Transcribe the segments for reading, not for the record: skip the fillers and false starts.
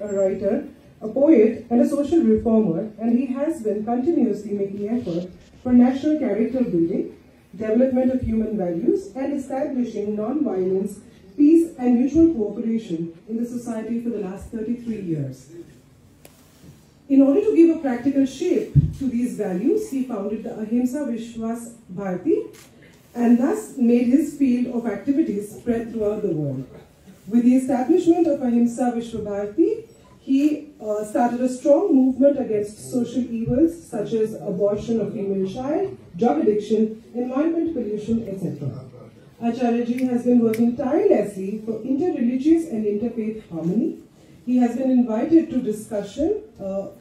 a writer, a poet, and a social reformer, and he has been continuously making effort for national character building, development of human values, and establishing non-violence, peace, and mutual cooperation in the society for the last 33 years. In order to give a practical shape to these values, he founded the Ahimsa Vishwas Bharati and thus made his field of activities spread throughout the world. With the establishment of Ahimsa Vishwa Bharati, he started a strong movement against social evils such as abortion of female child, drug addiction, environment pollution, etc. Acharya has been working tirelessly for interreligious and interfaith harmony. He has been invited to discussion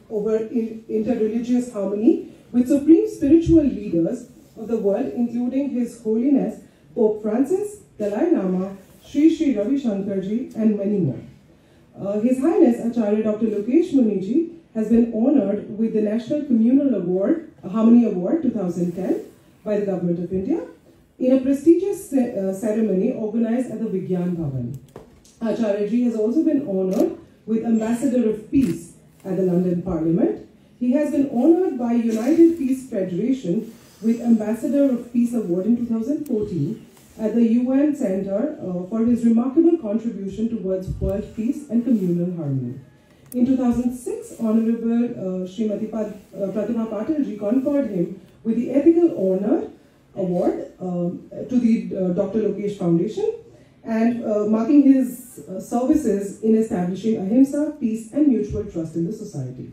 over interreligious harmony with supreme spiritual leaders of the world, including His Holiness Pope Francis, Dalai Lama, Sri Sri Ravi Shankarji, and many more. His Highness Acharya Dr. Lokesh Muniji has been honored with the National Communal Award, Harmony Award 2010 by the Government of India in a prestigious ceremony organized at the Vigyan Bhavan. Acharya has also been honored with Ambassador of Peace at the London Parliament. He has been honored by United Peace Federation with Ambassador of Peace Award in 2014 at the UN Center for his remarkable contribution towards world peace and communal harmony. In 2006, Honorable Srimati Pratibha Patilji conferred him with the Ethical Honor Award to the Dr. Lokesh Foundation, and marking his services in establishing ahimsa, peace, and mutual trust in the society.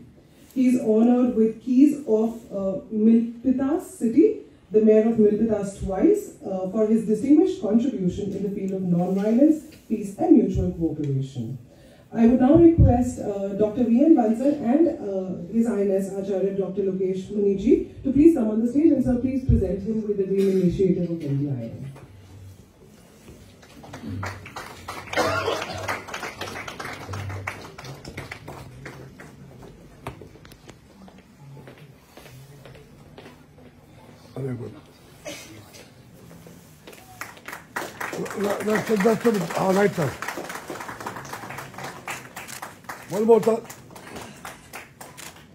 He is honored with keys of Milpitas city, the mayor of Milpitas twice, for his distinguished contribution in the field of non-violence, peace, and mutual cooperation. I would now request Dr. V.N. Bansal and His Highness Acharya Dr. Lokesh Muniji to please come on the stage, and sir, please present him with the Green Initiative of India. Very good. That's it. All right, sir. One more, sir.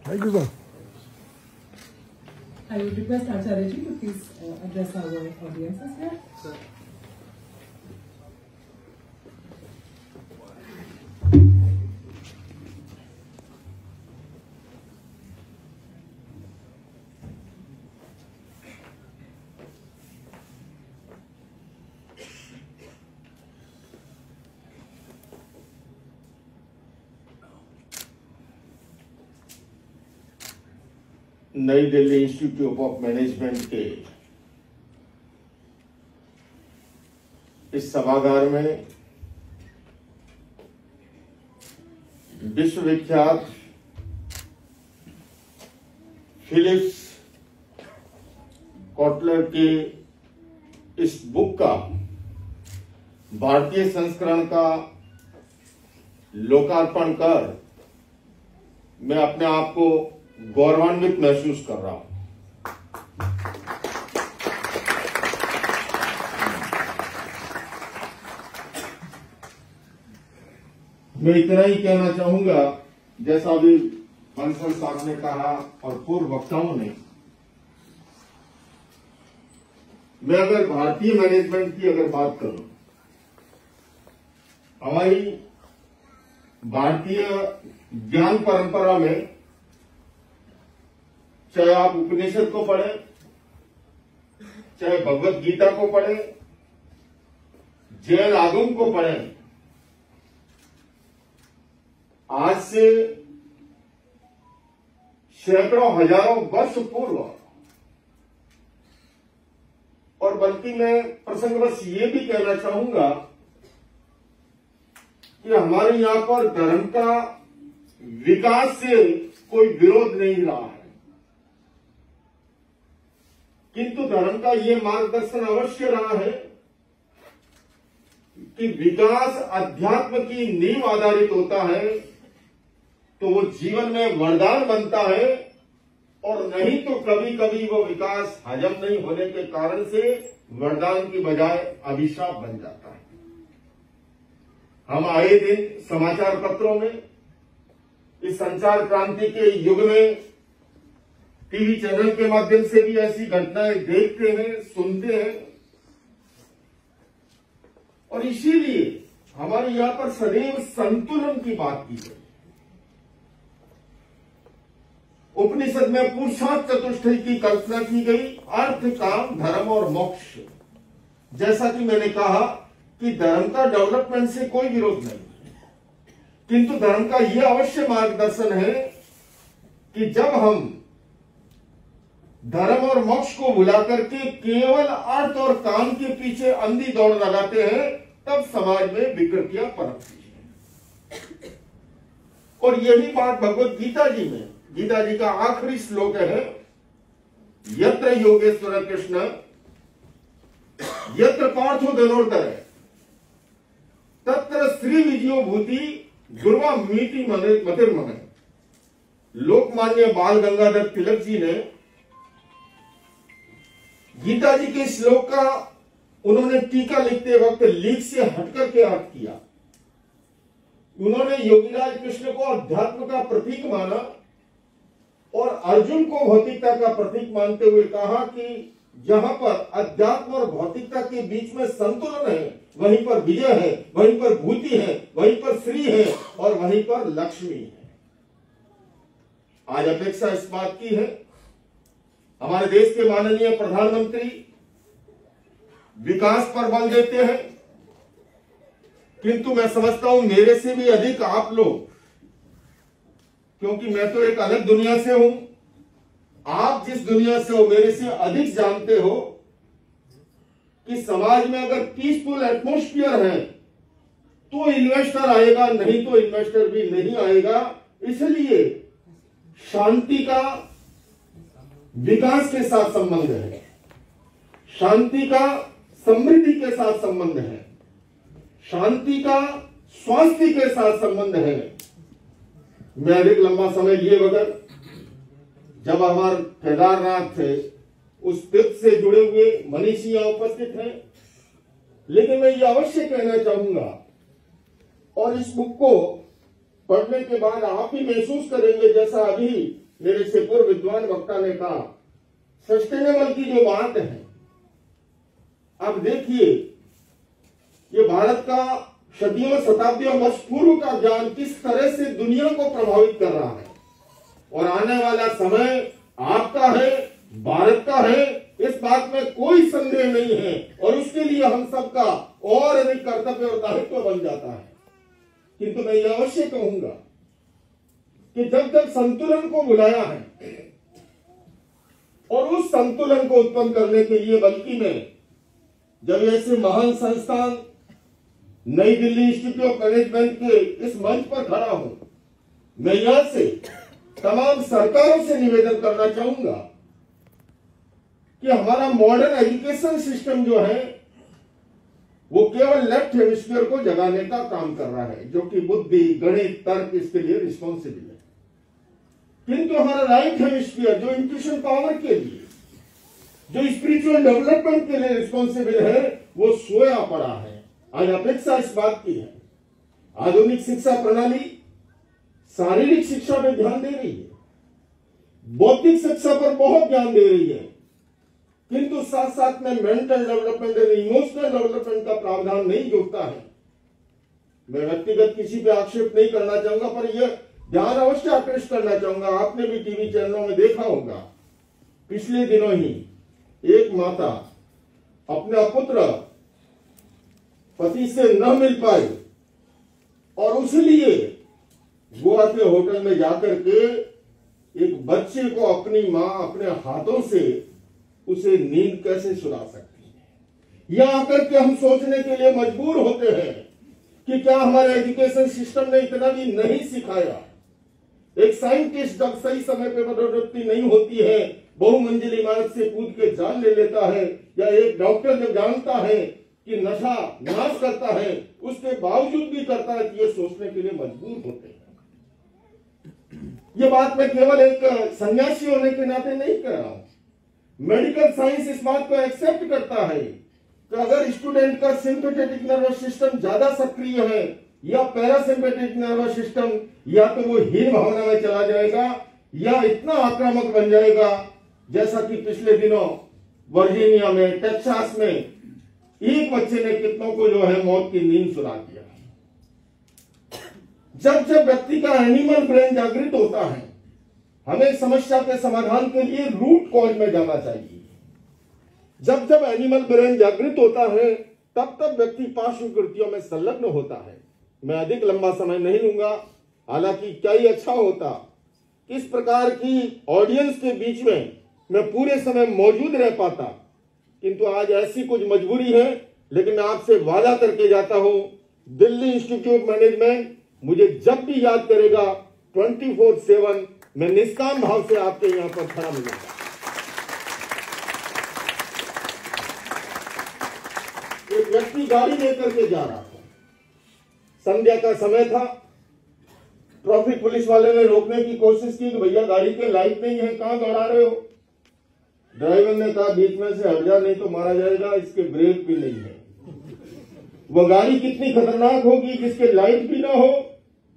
Thank you, sir. I would request Acharya to please address our audiences here. Sir. नई Delhi institute of management के इस सभागार में विश्वविख्यात Philips Kotler के इस book का भारतीय संस्करण का लोकार्पण कर मैं अपने आप को गौरवान्वित महसूस कर रहा हूं। मैं इतना ही कहना चाहूंगा, जैसा अभी बंसल साहब ने कहा और पूर्व वक्ताओं ने, मैं अगर भारतीय मैनेजमेंट की अगर बात करूं, हमारी भारतीय ज्ञान परंपरा में चाहे आप उपनिषद को पढ़ें, चाहे भगवत गीता को पढ़ें, जैन आगम को पढ़ें, आज से सैकड़ों हजारों वर्ष पूर्व, और बल्कि मैं प्रसंगवश ये भी कहना चाहूंगा कि हमारे यहां पर धर्म का विकास से कोई विरोध नहीं रहा है, किंतु धर्म का ये मार्गदर्शन अवश्य रहा है कि विकास अध्यात्म की नींव आधारित होता है तो वो जीवन में वरदान बनता है, और नहीं तो कभी कभी वो विकास हजम नहीं होने के कारण से वरदान की बजाय अभिशाप बन जाता है। हम आए दिन समाचार पत्रों में इस संचार क्रांति के युग में टीवी चैनल के माध्यम से भी ऐसी घटनाएं देखते हैं, सुनते हैं, और इसीलिए हमारे यहां पर सदैव संतुलन की बात की गई। उपनिषद में पुरुषार्थ चतुष्टय की कल्पना की गई, अर्थ, काम, धर्म और मोक्ष। जैसा कि मैंने कहा कि धर्म का डेवलपमेंट से कोई विरोध नहीं, किंतु धर्म का यह अवश्य मार्गदर्शन है कि जब हम धर्म और मोक्ष को भुला करके केवल अर्थ और काम के पीछे अंधी दौड़ लगाते हैं, तब समाज में विकृतियां पनपती हैं। और यही बात भगवत गीता जी में, गीता जी का आखिरी श्लोक है, यत्र योगेश्वर कृष्ण यत्र पार्थो धनुर्धर तत्र श्री विजयो भूति दुर्वा मीति मतिर्मन। लोकमान्य बाल गंगाधर तिलक जी ने गीता जी के श्लोक का उन्होंने टीका लिखते वक्त लीक से हटकर के अर्थ किया। उन्होंने योगीराज कृष्ण को अध्यात्म का प्रतीक माना और अर्जुन को भौतिकता का प्रतीक मानते हुए कहा कि जहां पर अध्यात्म और भौतिकता के बीच में संतुलन है, वहीं पर विजय है, वहीं पर भूति है, वहीं पर श्री है और वहीं पर लक्ष्मी है। आज अपेक्षा इस बात की है, हमारे देश के माननीय प्रधानमंत्री विकास पर बल देते हैं, किंतु मैं समझता हूं मेरे से भी अधिक आप लोग, क्योंकि मैं तो एक अलग दुनिया से हूं, आप जिस दुनिया से हो मेरे से अधिक जानते हो कि समाज में अगर पीसफुल एटमॉस्फेयर है तो इन्वेस्टर आएगा, नहीं तो इन्वेस्टर भी नहीं आएगा। इसलिए शांति का विकास के साथ संबंध है, शांति का समृद्धि के साथ संबंध है, शांति का स्वास्थ्य के साथ संबंध है। मैं अधिक लंबा समय लिए बगैर, जब हमारे केदारनाथ थे उस तीर्थ से जुड़े हुए मनीषी यहां उपस्थित हैं, लेकिन मैं ये अवश्य कहना चाहूंगा और इस बुक को पढ़ने के बाद आप ही महसूस करेंगे, जैसा अभी मेरे से पूर्व विद्वान वक्ता ने कहा, सस्टेनेबल की जो बात है। अब देखिए ये भारत का सदियों शताब्दियों वर्ष पूर्व का ज्ञान किस तरह से दुनिया को प्रभावित कर रहा है, और आने वाला समय आपका है, भारत का है, इस बात में कोई संदेह नहीं है। और उसके लिए हम सबका और अधिक कर्तव्य और दायित्व बन जाता है। किंतु मैं यह अवश्य कहूंगा कि जब जब संतुलन को बुलाया है और उस संतुलन को उत्पन्न करने के लिए, बल्कि मैं जब ऐसे महान संस्थान नई दिल्ली इंस्टीट्यूट ऑफ मैनेजमेंट के इस मंच पर खड़ा हूं, मैं यहां से तमाम सरकारों से निवेदन करना चाहूंगा कि हमारा मॉडर्न एजुकेशन सिस्टम जो है वो केवल लेफ्ट हेमिस्फीयर को जगाने का काम कर रहा है, जो कि बुद्धि, गणित, तर्क इसके लिए रिस्पॉन्सिबल है। किंतु हमारा राइट हेमिस्फीयर जो इंट्यूशन पावर के लिए, जो स्पिरिचुअल डेवलपमेंट के लिए रिस्पॉन्सिबल है, वो सोया पड़ा है। आज अपेक्षा इस बात की है, आधुनिक शिक्षा प्रणाली शारीरिक शिक्षा पे ध्यान दे रही है, बौद्धिक शिक्षा पर बहुत ध्यान दे रही है, किंतु साथ साथ में मेंटल डेवलपमेंट और इमोशनल डेवलपमेंट का प्रावधान नहीं जुड़ता है। मैं व्यक्तिगत किसी पे आक्षेप नहीं करना चाहूंगा, पर यह ध्यान अवश्य आकृष्ट करना चाहूंगा। आपने भी टीवी चैनलों में देखा होगा, पिछले दिनों ही एक माता अपना पुत्र पति से न मिल पाई और उसलिए गोवा के होटल में जाकर के एक बच्चे को अपनी मां अपने हाथों से उसे नींद कैसे सुला सकती है। यहां आकर के हम सोचने के लिए मजबूर होते हैं कि क्या हमारे एजुकेशन सिस्टम ने इतना भी नहीं सिखाया। एक साइंटिस्ट जब सही समय पे मनोवृत्ति नहीं होती है, बहुमंजिल इमारत से कूद के जान ले लेता है, या एक डॉक्टर जब जानता है कि नशा नाश करता है, उसके बावजूद भी करता है, कि ये सोचने के लिए मजबूर होते हैं। ये बात मैं केवल एक सन्यासी होने के नाते नहीं कह रहा हूं। मेडिकल साइंस इस बात को एक्सेप्ट करता है कि अगर स्टूडेंट का सिंपैथेटिक नर्वस सिस्टम ज्यादा सक्रिय है या पैरासिम्पेटिक नर्वस सिस्टम या तो वो हीन भावना में चला जाएगा या इतना आक्रामक बन जाएगा, जैसा कि पिछले दिनों वर्जीनिया में, टेक्सास में एक बच्चे ने कितनों को जो है मौत की नींद सुला दिया। जब जब व्यक्ति का एनिमल ब्रेन जागृत होता है, हमें समस्या के समाधान के लिए रूट कॉज में जाना चाहिए। जब जब एनिमल ब्रेन जागृत होता है, तब तब व्यक्ति पार्श्व कृतियों में संलग्न होता है। मैं अधिक लंबा समय नहीं लूंगा, हालांकि क्या ही अच्छा होता किस प्रकार की ऑडियंस के बीच में मैं पूरे समय मौजूद रह पाता, किंतु आज ऐसी कुछ मजबूरी है। लेकिन मैं आपसे वादा करके जाता हूं, दिल्ली इंस्टीट्यूट मैनेजमेंट मुझे जब भी याद करेगा 24/7 मैं निष्काम भाव से आपके यहां पर खड़ा मिलूंगा। एक व्यक्ति गाड़ी लेकर के जा रहा था, संध्या का समय था। ट्रैफिक पुलिस वाले ने रोकने की कोशिश की कि भैया गाड़ी के लाइट नहीं है, कहां दौड़ा रहे हो। ड्राइवर ने कहा बीच में से हट जा, नहीं तो मारा जाएगा, इसके ब्रेक भी नहीं है। वह गाड़ी कितनी खतरनाक होगी जिसके लाइट भी ना हो,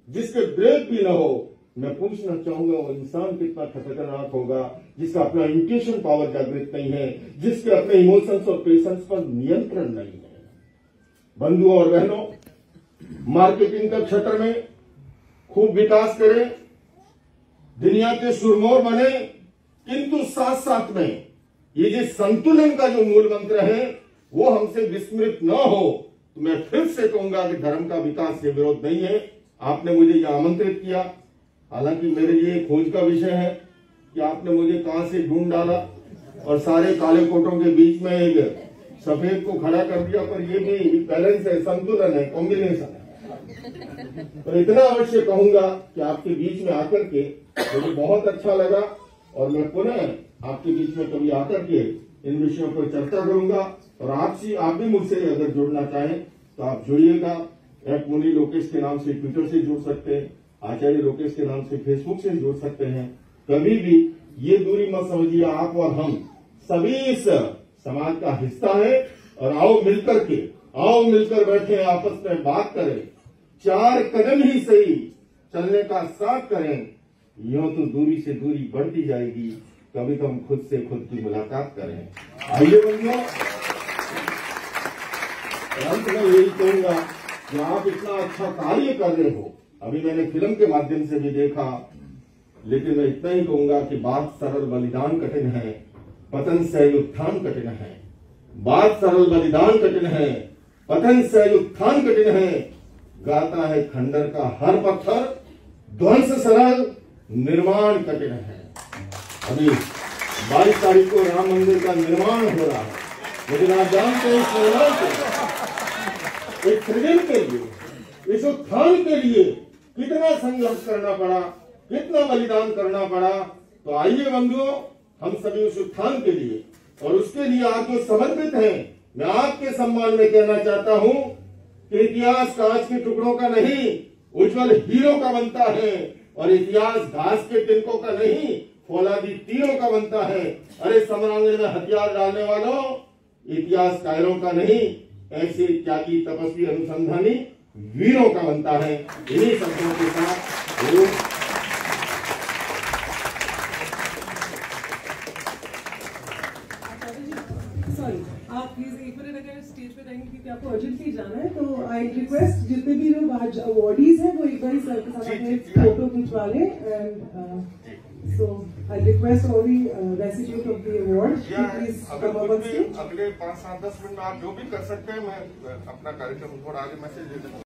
जिसके ब्रेक भी ना हो। मैं पूछना चाहूंगा वो इंसान कितना खतरनाक होगा जिसका अपना इंट्यूशन पावर जागृत नहीं है, जिसके अपने इमोशंस और पेशेंस पर नियंत्रण नहीं है। बंधुओं और बहनों, मार्केटिंग के क्षेत्र में खूब विकास करें, दुनिया के सुरमौर बने, किंतु साथ साथ में ये जो संतुलन का जो मूल मंत्र है वो हमसे विस्मृत न हो। तो मैं फिर से कहूंगा कि धर्म का विकास से विरोध नहीं है। आपने मुझे यह आमंत्रित किया, हालांकि मेरे लिए खोज का विषय है कि आपने मुझे कहां से ढूंढ डाला और सारे काले कोटों के बीच में एक सफेद को खड़ा कर दिया, पर ये भी बैलेंस है, संतुलन है, कॉम्बिनेशन है। पर इतना अवश्य कहूंगा कि आपके बीच में आकर के मुझे बहुत अच्छा लगा और मैं पुनः आपके बीच में कभी आकर के इन विषयों पर चर्चा करूंगा। और आप भी मुझसे अगर जुड़ना चाहें तो आप जुड़िएगा। एक मुनि लोकेश के नाम से ट्विटर से जुड़ सकते हैं, आचार्य लोकेश के नाम से फेसबुक से जुड़ सकते हैं। कभी भी ये दूरी मत समझिए, आप और हम सभी इस समाज का हिस्सा है। और आओ मिलकर बैठे, आपस में बात करें, 4 कदम ही सही चलने का साथ करें। यूं तो दूरी से दूरी बढ़ती जाएगी, कभी तो हम खुद से खुद की मुलाकात करें। आइए बंधुओं, अंत में यही कहूंगा कि आप इतना अच्छा कार्य कर रहे हो, अभी मैंने फिल्म के माध्यम से भी देखा, लेकिन मैं इतना ही कहूंगा कि बात सरल बलिदान कठिन है, पतन से उत्थान कठिन है। बात सरल बलिदान कठिन है, पतन से उत्थान कठिन है। गाता है खंडर का हर पत्थर, ध्वंस सरल निर्माण कठिन है। अभी 22 तारीख को राम मंदिर का निर्माण हो रहा है, लेकिन आप जानते हैं इस निर्माण के, एक सृजन के लिए, इस उत्थान के लिए कितना संघर्ष करना पड़ा, कितना बलिदान करना पड़ा। तो आइए बंधुओं, हम सभी उस उत्थान के लिए और उसके लिए आप जो समर्पित हैं, मैं आपके सम्मान में कहना चाहता हूं कि इतिहास कांच के टुकड़ों का नहीं, उज्जवल हीरो का बनता है। और इतिहास घास के तिनकों का नहीं, फौलादी तीरों का बनता है। अरे समरांगण में हथियार डालने वालों, इतिहास कायरों का नहीं, ऐसे त्यागी तपस्वी अनुसंधानी वीरों का बनता है। इन्हीं शब्दों के साथ आप प्लीज एक मिनट अगर स्टेज पे रहेंगे क्योंकि आपको अर्जेंटली जाना है। तो आई रिक्वेस्ट जितने भी लोग आज अवार्डीज हैं वो एक बार सर के साथ अपने फोटो खिंचवा लें। And so I request all the recipient of the award please come up on stage. अगले 5-7-10 मिनट में आप जो भी कर सकते हैं, मैं अपना कार्यक्रम थोड़ा आगे मैसेज दे दूंगा।